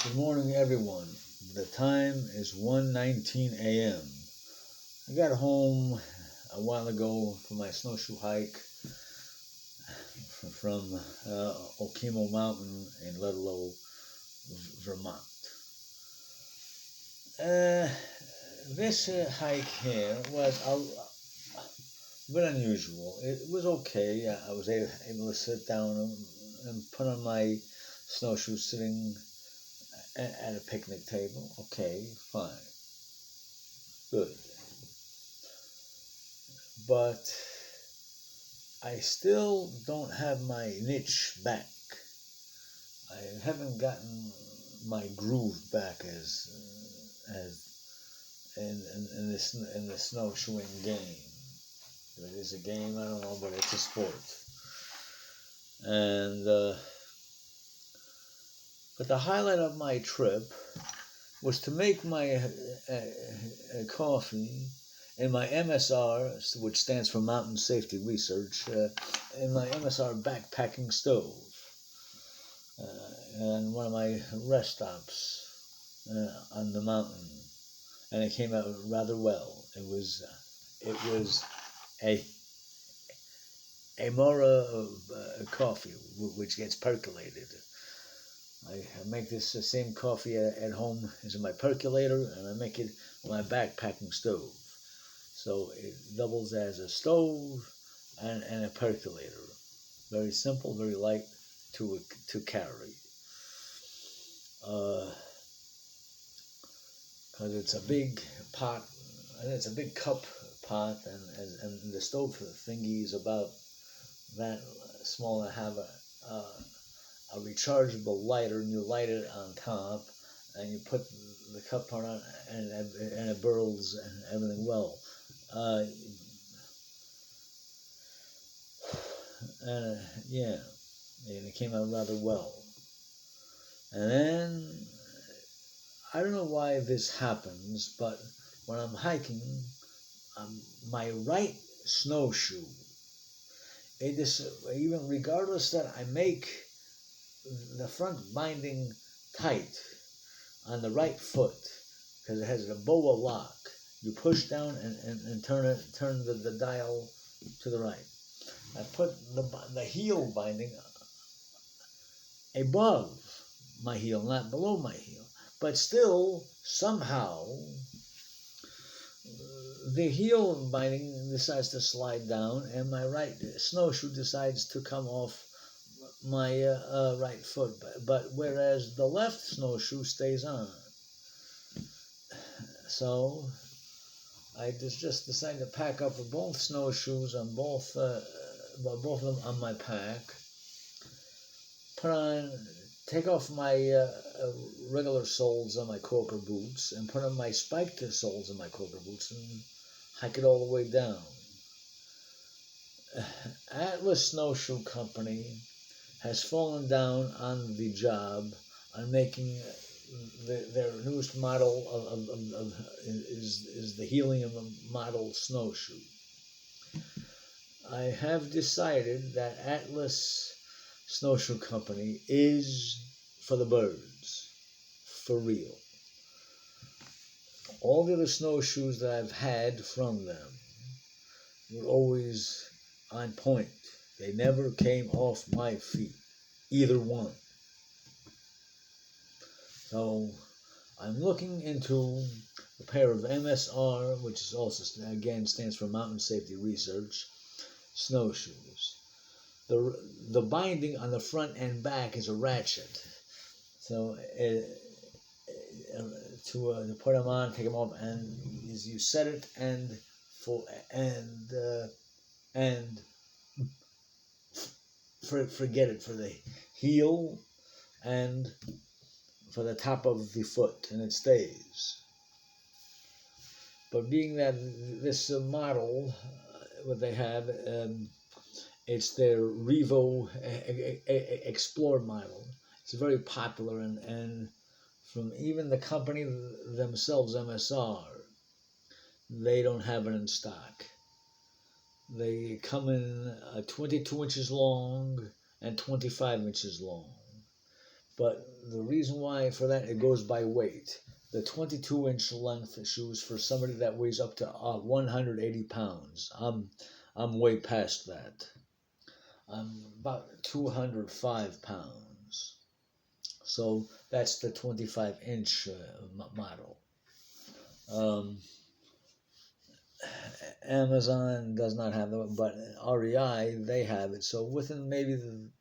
Good morning, everyone. The time is 1:19 a.m. I got home a while ago from my snowshoe hike from Okemo Mountain in Ludlow, Vermont. Uh, this hike here was a bit unusual. It was okay. I was able to sit down and put on my snowshoes sitting at a picnic table. Okay, fine, good. But I still don't have my niche back. I haven't gotten my groove back as in the snowshoeing game. If it is a game, I don't know, but it's a sport. And but the highlight of my trip was to make my coffee in my MSR, which stands for Mountain Safety Research, in my MSR backpacking stove, and one of my rest stops on the mountain, and it came out rather well. It was a mora of coffee which gets percolated. I make this same coffee at home as in my percolator, and I make it on my backpacking stove. So it doubles as a stove and a percolator. Very simple, very light to carry. Because it's a big pot, and it's a big cup pot, and the stove thingy is about that small. And have a rechargeable lighter, and you light it on top, and you put the cup on, and it burls and everything well. Yeah, and it came out rather well. And then I don't know why this happens, but when I'm hiking, my right snowshoe, it is, even regardless that I make the front binding tight on the right foot, because it has a boa lock. You push down and turn the dial to the right. I put the heel binding above my heel, not below my heel. But still, somehow, the heel binding decides to slide down, and my right snowshoe decides to come off my right foot. But whereas the left snowshoe stays on. So I just decided to pack up both snowshoes on both of them on my pack. Take off my regular soles on my corker boots and put on my spiked soles on my corker boots and hike it all the way down. Atlas Snowshoe Company has fallen down on the job on making their newest model is the helium model snowshoe. I have decided that Atlas Snowshoe Company is for the birds, for real. All the other snowshoes that I've had from them were always on point. They never came off my feet, either one. So I'm looking into a pair of MSR, which is also, again, stands for Mountain Safety Research, snowshoes. The binding on the front and back is a ratchet. So to put them on, take them off, and you set it and forget it for the heel and for the top of the foot, and it stays. But being that this model, what they have, it's their Revo Explore model. It's very popular, and from even the company themselves, MSR, they don't have it in stock. They come in 22 inches long and 25 inches long. But the reason why for that, it goes by weight. The 22-inch length shoes for somebody that weighs up to 180 pounds. I'm way past that. I'm about 205 pounds. So that's the 25-inch model. Amazon does not have it, but REI, they have it. So within maybe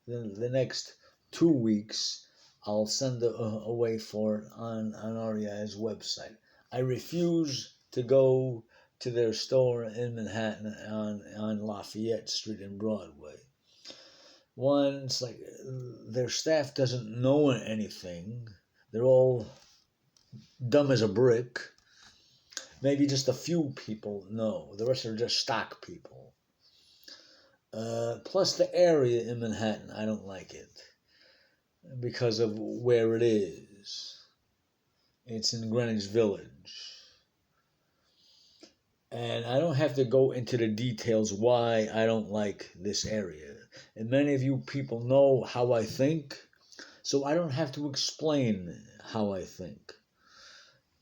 the next 2 weeks, I'll send away for it on REI's website. I refuse to go to their store in Manhattan on Lafayette Street and Broadway. One, it's like their staff doesn't know anything. They're all dumb as a brick. Maybe just a few people know. The rest are just stock people. Plus the area in Manhattan, I don't like it because of where it is. It's in Greenwich Village. And I don't have to go into the details why I don't like this area. And many of you people know how I think, so I don't have to explain how I think.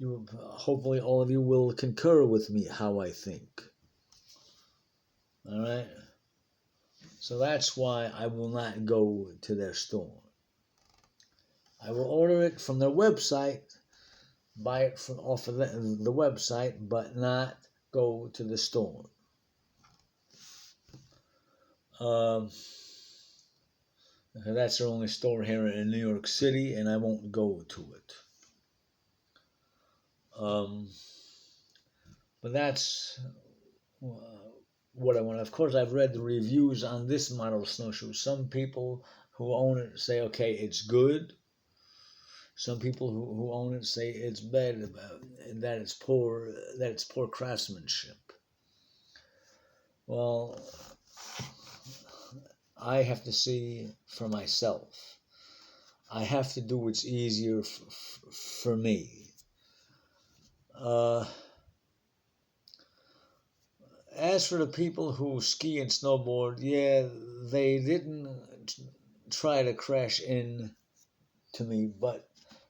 Hopefully all of you will concur with me how I think. All right? So that's why I will not go to their store. I will order it from their website, buy it from off of the website, but not go to the store. That's their only store here in New York City, and I won't go to it. But that's what I want. Of course, I've read the reviews on this model of snowshoe. Some people who own it say, okay, it's good. Some people who own it say it's bad, that it's poor craftsmanship. Well, I have to see for myself. I have to do what's easier for me. As for the people who ski and snowboard, yeah, they didn't try to crash in to me, but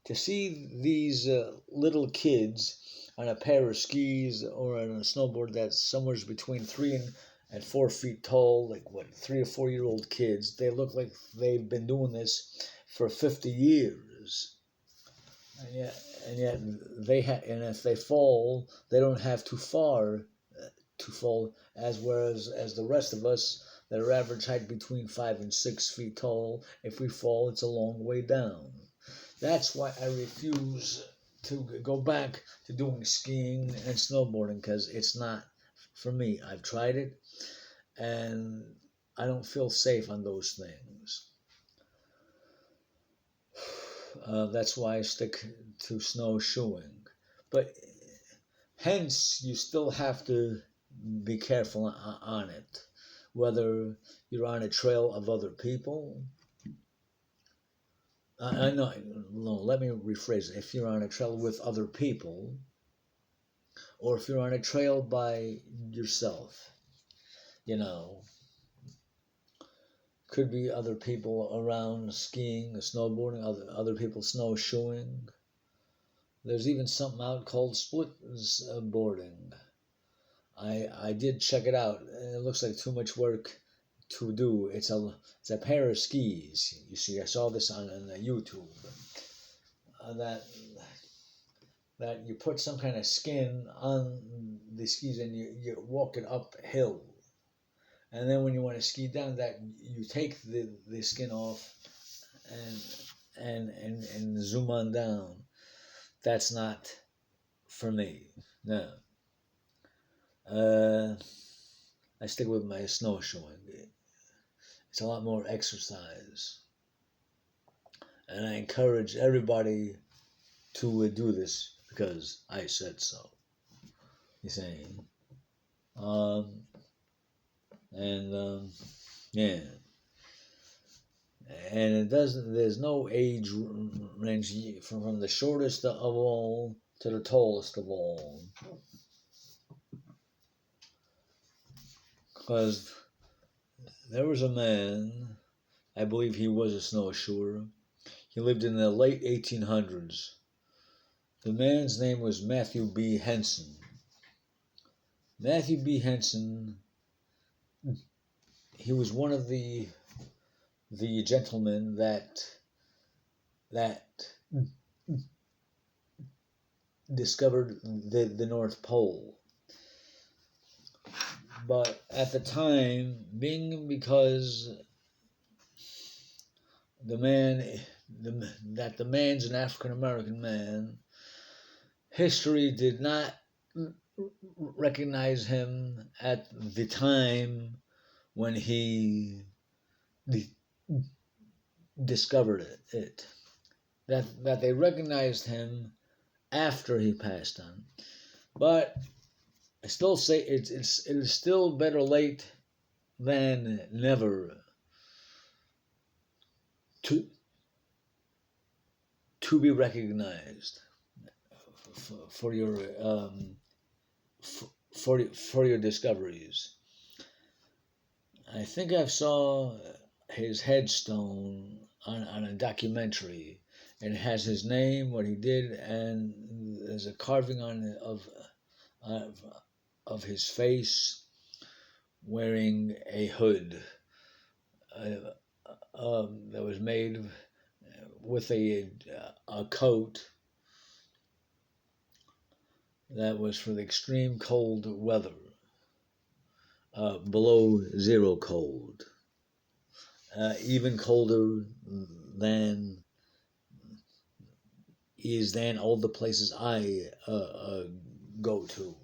to see these little kids on a pair of skis or on a snowboard that's somewhere between 3 and 4 feet tall, like 3 or 4 year old kids, they look like they've been doing this for 50 years. And yet and if they fall, they don't have too far to fall, whereas the rest of us that are average height between 5 and 6 feet tall, if we fall, it's a long way down. That's why I refuse to go back to doing skiing and snowboarding, because it's not for me. I've tried it, and I don't feel safe on those things. That's why I stick to snowshoeing. But hence, you still have to be careful on it, whether you're on a trail of other people. No, let me rephrase it. If you're on a trail with other people, or if you're on a trail by yourself, could be other people around skiing, snowboarding, other people snowshoeing. There's even something out called split boarding. I did check it out. It looks like too much work to do. It's a pair of skis. You see, I saw this on YouTube. That you put some kind of skin on the skis and you walk it uphill. And then when you want to ski down, that you take the skin off and zoom on down. That's not for me. No. I stick with my snowshoeing. It's a lot more exercise. And I encourage everybody to do this because I said so. You see? Yeah. And there's no age range from the shortest of all to the tallest of all. Because there was a man, I believe he was a snowshoer. He lived in the late 1800s. The man's name was Matthew B. Henson. Matthew B. Henson, he was one of the gentlemen that discovered the North Pole. But at the time, because the man's an African American man, history did not recognize him at the time when he discovered it. That they recognized him after he passed on. But I still say it is still better late than never to be recognized for your for your discoveries. I think I saw his headstone on a documentary. It has his name, what he did, and there's a carving on of his face wearing a hood that was made with a coat that was for the extreme cold weather, below zero cold, even colder than all the places I go to.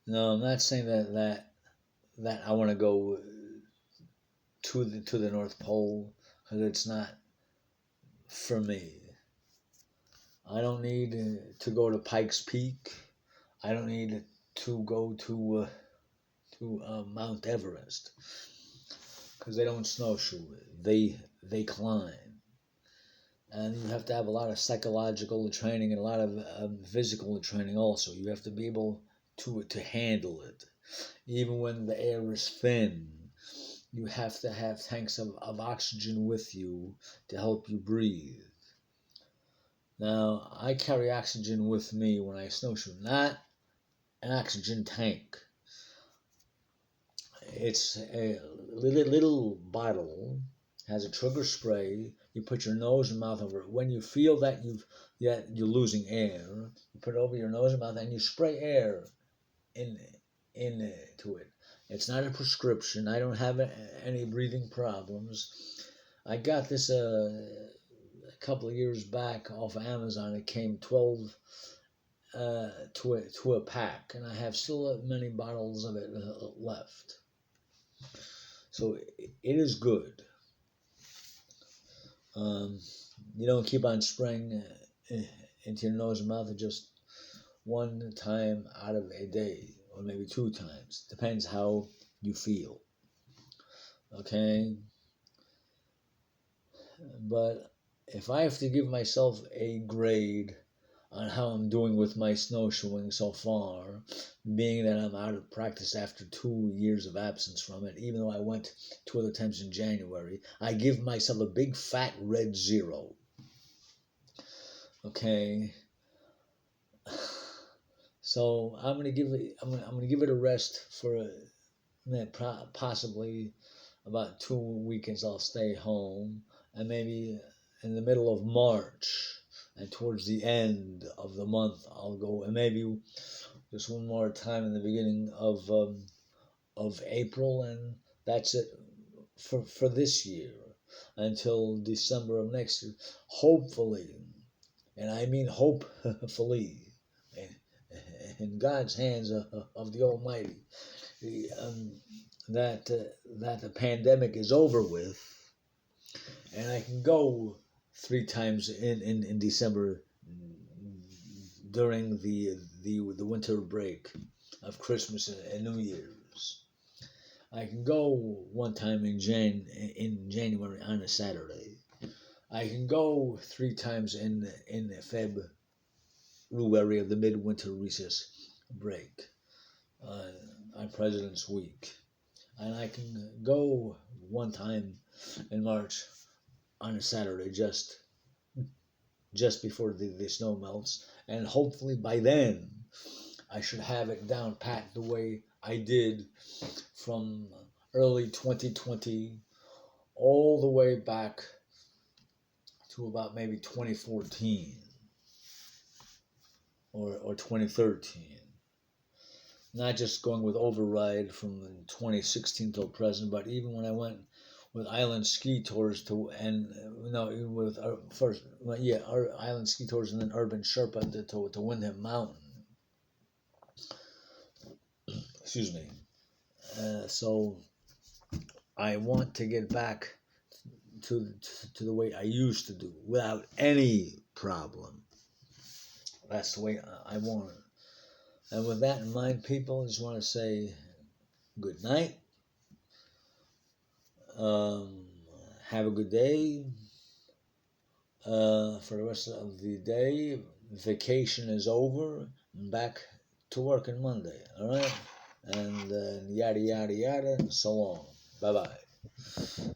No, I'm not saying that I want to go to the North Pole, because it's not for me. I don't need to go to Pikes Peak. I don't need to go to Mount Everest, because they don't snowshoe. They climb. And you have to have a lot of psychological training and a lot of physical training also. You have to be able to handle it. Even when the air is thin, you have to have tanks of oxygen with you to help you breathe. Now, I carry oxygen with me when I snowshoe, not an oxygen tank. It's a little bottle, has a trigger spray. You put your nose and mouth over it. When you feel that you're losing air, you put it over your nose and mouth, and you spray air into it. It's not a prescription. I don't have any breathing problems. I got this a couple of years back off of Amazon. It came 12 to a pack, and I have still many bottles of it left. So it is good. You don't keep on spraying into your nose and mouth just one time out of a day, or maybe 2 times. Depends how you feel. Okay? But if I have to give myself a grade on how I'm doing with my snowshoeing so far, being that I'm out of practice after 2 years of absence from it, even though I went 2 other times in January, I give myself a big fat red 0. Okay? So I'm gonna give it a rest for possibly about 2 weekends. I'll stay home, and maybe in the middle of March and towards the end of the month I'll go, and maybe just one more time in the beginning of April, and that's it for this year until December of next year. Hopefully, and I mean hopefully, in God's hands of the Almighty, that the pandemic is over with, and I can go 3 times in December during the winter break of Christmas and New Year's. I can go 1 time in January on a Saturday. I can go 3 times in February of the midwinter recess break. on President's Week. And I can go one time in March on a Saturday just before the snow melts. And hopefully by then I should have it down pat the way I did from early 2020 all the way back to about maybe 2014 or 2013. Not just going with Override from 2016 till present, but even when I went with island ski tours with our our island ski tours and then Urban Sherpa to Windham Mountain. Excuse me. So I want to get back to the way I used to do without any problem. That's the way I want it. And with that in mind, people, I just want to say good night. Have a good day. For the rest of the day, vacation is over. I'm back to work on Monday. All right, and yada yada yada, and so on. Bye bye.